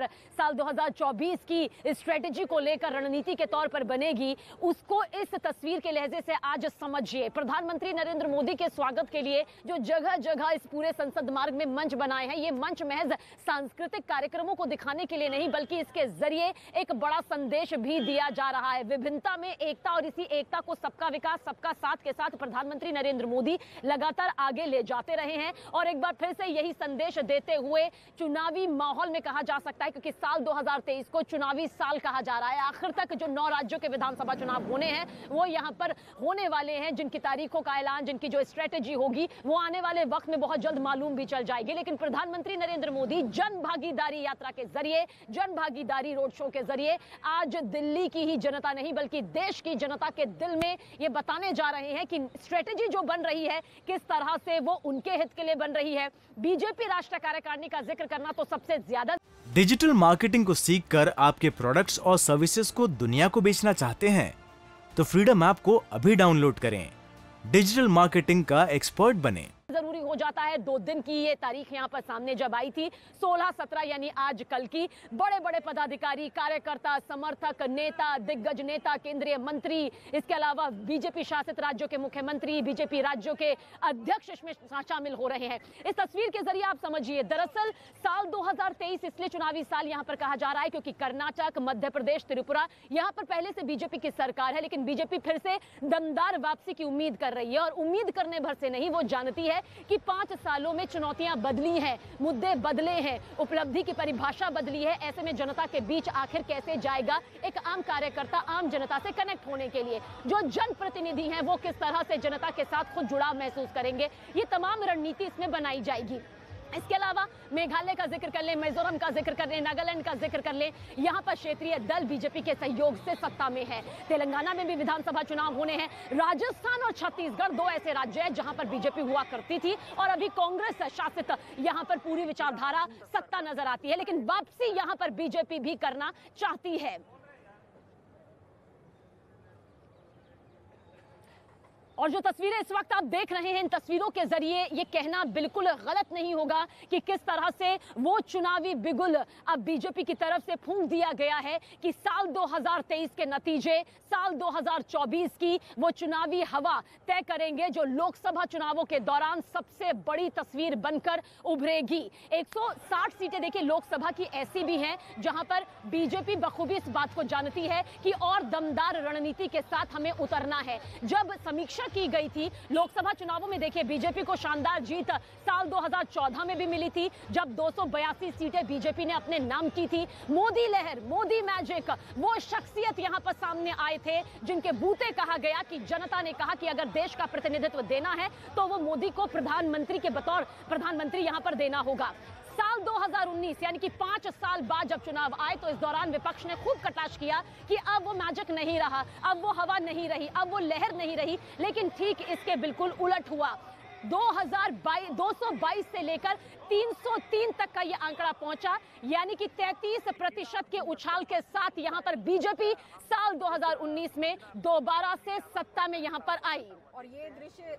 साल 2024 की स्ट्रेटेजी को लेकर रणनीति के तौर पर बनेगी, उसको इस तस्वीर के लहजे से आज समझिए। प्रधानमंत्री नरेंद्र मोदी के स्वागत के लिए जो जगह जगह इस पूरे संसद मार्ग में मंच बनाए हैं, ये मंच महज सांस्कृतिक कार्यक्रमों को दिखाने के लिए नहीं, बल्कि इसके जरिए एक बड़ा संदेश भी दिया जा रहा है। विभिन्नता में एकता, और इसी एकता को सबका विकास सबका साथ के साथ प्रधानमंत्री नरेंद्र मोदी लगातार आगे ले जाते रहे हैं। और एक बार फिर से यही संदेश देते हुए चुनावी माहौल में कहा जा सकता है, क्योंकि साल 2023 को चुनावी साल कहा जा रहा है। आखिर तक जो 9 राज्यों के विधानसभा चुनाव होने हैं वो यहाँ पर होने वाले हैं, जिनकी तारीखों का ऐलान, जिनकी जो स्ट्रेटेजी होगी वो आने वाले वक्त में बहुत जल्द मालूम भी चल जाएगी। लेकिन प्रधानमंत्री नरेंद्र मोदी जन भागीदारी यात्रा के जरिए, जन भागीदारी रोड शो के जरिए आज दिल्ली की ही जनता नहीं बल्कि देश की जनता के दिल में ये बताने जा रहे हैं कि स्ट्रेटेजी जो बन रही है किस तरह से वो उनके हित के लिए बन रही है। बीजेपी राष्ट्रीय कार्यकारिणी का जिक्र करना तो सबसे ज्यादा। डिजिटल मार्केटिंग को सीखकर आपके प्रोडक्ट्स और सर्विसेज को दुनिया को बेचना चाहते हैं तो फ्रीडम ऐप को अभी डाउनलोड करें। डिजिटल मार्केटिंग का एक्सपर्ट बने। जरूरी हो जाता है। 2 दिन की ये तारीख यहाँ पर सामने जब आई थी, 16-17 यानी आज कल की, बड़े बड़े पदाधिकारी, कार्यकर्ता, समर्थक, नेता, दिग्गज नेता, केंद्रीय मंत्री, इसके अलावा बीजेपी शासित राज्यों के मुख्यमंत्री, बीजेपी राज्यों के अध्यक्ष इसमें शामिल हो रहे हैं। इस तस्वीर के जरिए आप समझिए, दरअसल साल 2023 इसलिए चुनावी साल यहाँ पर कहा जा रहा है क्योंकि कर्नाटक, मध्य प्रदेश, त्रिपुरा, यहाँ पर पहले से बीजेपी की सरकार है, लेकिन बीजेपी फिर से दमदार वापसी की उम्मीद कर रही है। और उम्मीद करने भर से नहीं, वो जानती है कि 5 सालों में चुनौतियां बदली हैं, मुद्दे बदले हैं, उपलब्धि की परिभाषा बदली है। ऐसे में जनता के बीच आखिर कैसे जाएगा एक आम कार्यकर्ता, आम जनता से कनेक्ट होने के लिए? जो जनप्रतिनिधि हैं वो किस तरह से जनता के साथ खुद जुड़ाव महसूस करेंगे, ये तमाम रणनीति इसमें बनाई जाएगी। इसके अलावा मेघालय का जिक्र कर लें, मिजोरम का जिक्र कर लें, नागालैंड का जिक्र कर लें, यहाँ पर क्षेत्रीय दल बीजेपी के सहयोग से सत्ता में है। तेलंगाना में भी विधानसभा चुनाव होने हैं। राजस्थान और छत्तीसगढ़ 2 ऐसे राज्य हैं जहां पर बीजेपी हुआ करती थी और अभी कांग्रेस शासित यहाँ पर पूरी विचारधारा सत्ता नजर आती है, लेकिन वापसी यहाँ पर बीजेपी भी करना चाहती है। और जो तस्वीरें इस वक्त आप देख रहे हैं, इन तस्वीरों के जरिए ये कहना बिल्कुल गलत नहीं होगा कि किस तरह से वो चुनावी बिगुल अब बीजेपी की तरफ से फूंक दिया गया है कि साल 2023 के नतीजे साल 2024 की वो चुनावी हवा तय करेंगे, जो लोकसभा चुनावों के दौरान सबसे बड़ी तस्वीर बनकर उभरेगी। 160 सीटें देखिए लोकसभा की ऐसी भी हैं जहां पर बीजेपी बखूबी इस बात को जानती है कि और दमदार रणनीति के साथ हमें उतरना है। जब समीक्षा की गई थी लोकसभा चुनावों में, देखिए बीजेपी को शानदार जीत साल 2014 में भी मिली थी, जब 282 सीटें बीजेपी ने अपने नाम की थी। मोदी लहर, मोदी मैजिक, वो शख्सियत यहां पर सामने आए थे जिनके बूते कहा गया कि जनता ने कहा कि अगर देश का प्रतिनिधित्व देना है तो वो मोदी को प्रधानमंत्री के बतौर प्रधानमंत्री यहां पर देना होगा। साल 2019 यानी कि 5 साल बाद जब चुनाव आए तो इस दौरान विपक्ष ने खूब कटाक्ष किया कि अब वो मैजिक नहीं रहा, अब वो हवा नहीं रही, अब वो लहर नहीं रही। लेकिन ठीक इसके बिल्कुल उलट हुआ। 222 से लेकर 303 तक का ये आंकड़ा पहुंचा, यानी कि 33% के उछाल के साथ यहां पर बीजेपी साल 2019 में दोबारा से सत्ता में यहां पर आई। और ये दृश्य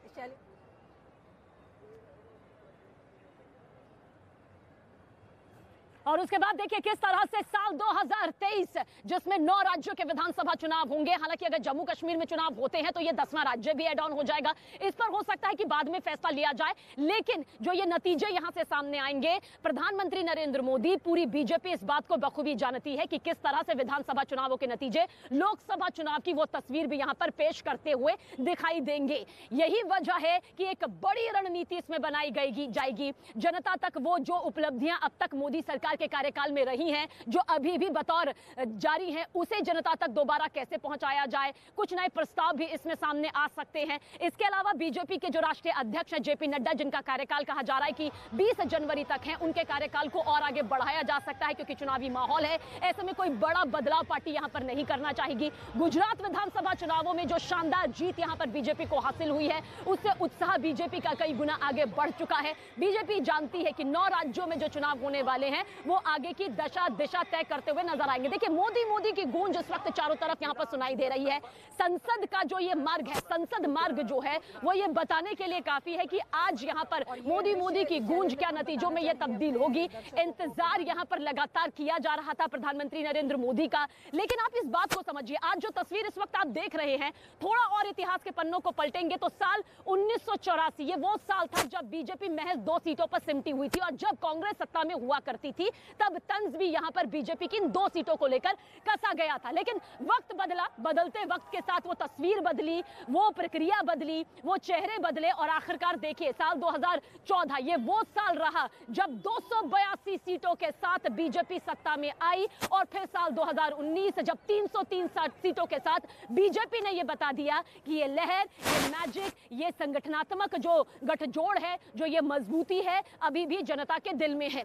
और उसके बाद देखिए किस तरह से साल 2023 जिसमें 9 राज्यों के विधानसभा चुनाव होंगे, हालांकि अगर जम्मू कश्मीर में चुनाव होते हैं तो ये 10वां राज्य भी ऐड ऑन हो जाएगा। इस पर हो सकता है कि बाद में फैसला लिया जाए, लेकिन जो ये नतीजे यहां से सामने आएंगे, प्रधानमंत्री नरेंद्र मोदी, पूरी बीजेपी इस बात को बखूबी जानती है कि किस तरह से विधानसभा चुनावों के नतीजे लोकसभा चुनाव की वो तस्वीर भी यहां पर पेश करते हुए दिखाई देंगे। यही वजह है कि एक बड़ी रणनीति इसमें बनाई जाएगी। जनता तक वो जो उपलब्धियां अब तक मोदी सरकार के कार्यकाल में रही हैं, जो अभी भी बतौर जारी हैं, उसे जनता तक दोबारा कैसे पहुंचाया जाए, कुछ नए प्रस्ताव भी इसमें सामने आ सकते हैं। इसके अलावा बीजेपी के जो राष्ट्रीय अध्यक्ष हैं जेपी नड्डा, जिनका कार्यकाल कहा जा रहा है कि 20 जनवरी तक है, उनके कार्यकाल को और आगे बढ़ाया जा सकता है क्योंकि चुनावी माहौल है। ऐसे में कोई बड़ा बदलाव पार्टी यहां पर नहीं करना चाहेगी। गुजरात विधानसभा चुनावों में जो शानदार जीत यहां पर बीजेपी को हासिल हुई है, उससे उत्साह बीजेपी का कई गुना आगे बढ़ चुका है। बीजेपी जानती है कि 9 राज्यों में जो चुनाव होने वाले हैं वो आगे की दशा दिशा तय करते हुए नजर आएंगे। देखिए, मोदी मोदी की गूंज इस वक्त चारों तरफ यहाँ पर सुनाई दे रही है। संसद का जो ये मार्ग है, संसद मार्ग जो है वो ये बताने के लिए काफी है कि आज यहाँ पर मोदी मोदी की गूंज क्या नतीजों में ये तब्दील होगी। इंतजार यहाँ पर लगातार किया जा रहा था प्रधानमंत्री नरेंद्र मोदी का, लेकिन आप इस बात को समझिए, आज जो तस्वीर इस वक्त आप देख रहे हैं, थोड़ा और इतिहास के पन्नों को पलटेंगे तो साल 1984 ये वो साल था जब बीजेपी महज 2 सीटों पर सिमटी हुई थी, और जब कांग्रेस सत्ता में हुआ करती थी तब तंज भी यहाँ पर बीजेपी की इन 2 सीटों को लेकर कसा गया था। लेकिन वक्त बदला, बदलते वक्त के साथ वो तस्वीर बदली, वो प्रक्रिया बदली, वो चेहरे बदले, और आखिरकार देखिए साल 2014 ये वो साल रहा जब 282 सीटों के साथ बीजेपी सत्ता में आई, और फिर साल 2019 जब 303 सीटों के साथ बीजेपी ने ये बता दिया कि ये लहर, ये मैजिक, ये संगठनात्मक जो गठजोड़ है, जो ये मजबूती है, अभी भी जनता के दिल में है।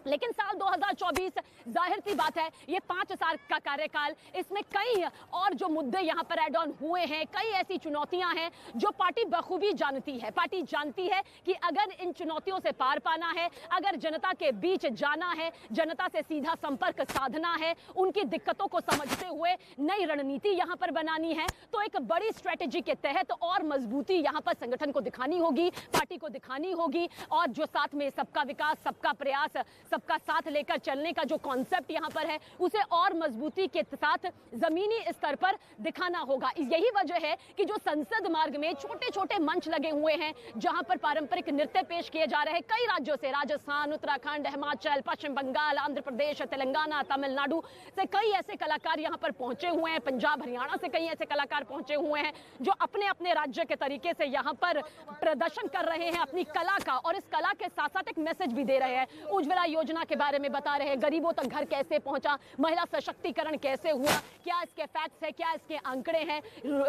लेकिन साल 2024 जाहिर सी बात है ये 5 साल का कार्यकाल, इसमें कई और जो मुद्दे यहाँ पर एड ऑन हुए हैं, कई ऐसी चुनौतियां हैं जो पार्टी बखूबी जानती है। पार्टी जानती है कि अगर इन चुनौतियों से पार पाना है, अगर जनता के बीच जाना है, जनता से सीधा संपर्क साधना है, उनकी दिक्कतों को समझते हुए नई रणनीति यहाँ पर बनानी है, तो एक बड़ी स्ट्रेटेजी के तहत और मजबूती यहाँ पर संगठन को दिखानी होगी, पार्टी को दिखानी होगी, और जो साथ में सबका विकास, सबका प्रयास, सबका साथ लेकर चलने का जो कॉन्सेप्ट यहाँ पर है, उसे और मजबूती के साथ जमीनी स्तर पर दिखाना होगा। यही वजह है कि जो संसद मार्ग में छोटे छोटे मंच लगे हुए हैं, जहां पर पारंपरिक नृत्य पेश किए जा रहे हैं कई राज्यों से, राजस्थान, उत्तराखंड, हिमाचल, पश्चिम बंगाल, आंध्र प्रदेश, तेलंगाना, तमिलनाडु से कई ऐसे कलाकार यहाँ पर पहुंचे हुए हैं, पंजाब, हरियाणा से कई ऐसे कलाकार पहुंचे हुए हैं जो अपने अपने राज्य के तरीके से यहाँ पर प्रदर्शन कर रहे हैं अपनी कला का, और इस कला के साथ साथ एक मैसेज भी दे रहे हैं। उज्ज्वला योजना के बारे में बता रहे हैं, गरीबों तक घर कैसे पहुंचा, महिला सशक्तिकरण कैसे हुआ, क्या इसके फैक्ट्स है, क्या इसके आंकड़े हैं,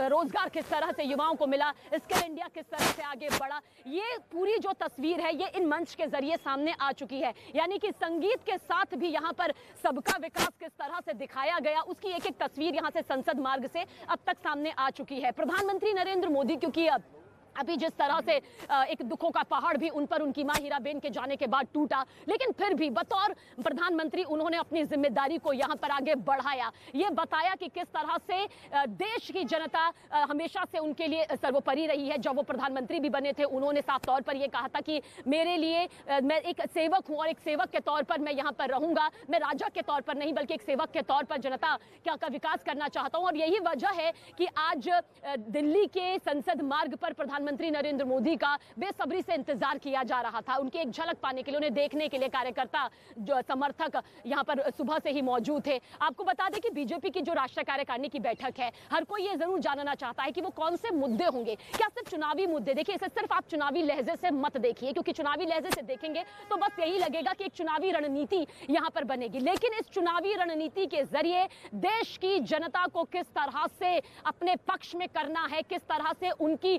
रोजगार किस तरह से युवाओं को मिला, स्किल इंडिया किस तरह से आगे बढ़ा, ये पूरी जो तस्वीर है ये इन मंच के जरिए सामने आ चुकी है। यानी कि संगीत के साथ भी यहाँ पर सबका विकास किस तरह से दिखाया गया, उसकी एक एक तस्वीर यहाँ से संसद मार्ग से अब तक सामने आ चुकी है। प्रधानमंत्री नरेंद्र मोदी क्योंकि अभी जिस तरह से एक दुखों का पहाड़ भी उन पर उनकी मां हीराबेन के जाने के बाद टूटा, लेकिन फिर भी बतौर प्रधानमंत्री उन्होंने अपनी जिम्मेदारी को यहां पर आगे बढ़ाया। ये बताया कि किस तरह से देश की जनता हमेशा से उनके लिए सर्वोपरि रही है। जब वो प्रधानमंत्री भी बने थे उन्होंने साफ तौर पर यह कहा था कि मेरे लिए मैं एक सेवक हूं और एक सेवक के तौर पर मैं यहाँ पर रहूंगा, मैं राजा के तौर पर नहीं बल्कि एक सेवक के तौर पर जनता का विकास करना चाहता हूं। और यही वजह है कि आज दिल्ली के संसद मार्ग पर प्रधानमंत्री नरेंद्र मोदी का बेसब्री से इंतजार किया जा रहा था। उनकी एक झलक पाने के लिए, उन्हें देखने के लिए कार्यकर्ता, जो समर्थक यहां पर सुबह से ही मौजूद थे। आपको बता दें कि बीजेपी की जो राष्ट्रीय कार्यकारिणी की बैठक है, हर कोई ये जरूर जानना चाहता है कि वो कौन से मुद्दे होंगे। क्या सिर्फ चुनावी मुद्दे? देखिए, इसे सिर्फ आप चुनावी लहजे से मत देखिए, क्योंकि चुनावी लहजे से देखेंगे तो बस यही लगेगा कि एक चुनावी रणनीति यहां पर बनेगी। लेकिन इस चुनावी रणनीति के जरिए देश की जनता को किस तरह से अपने पक्ष में करना है, किस तरह से उनकी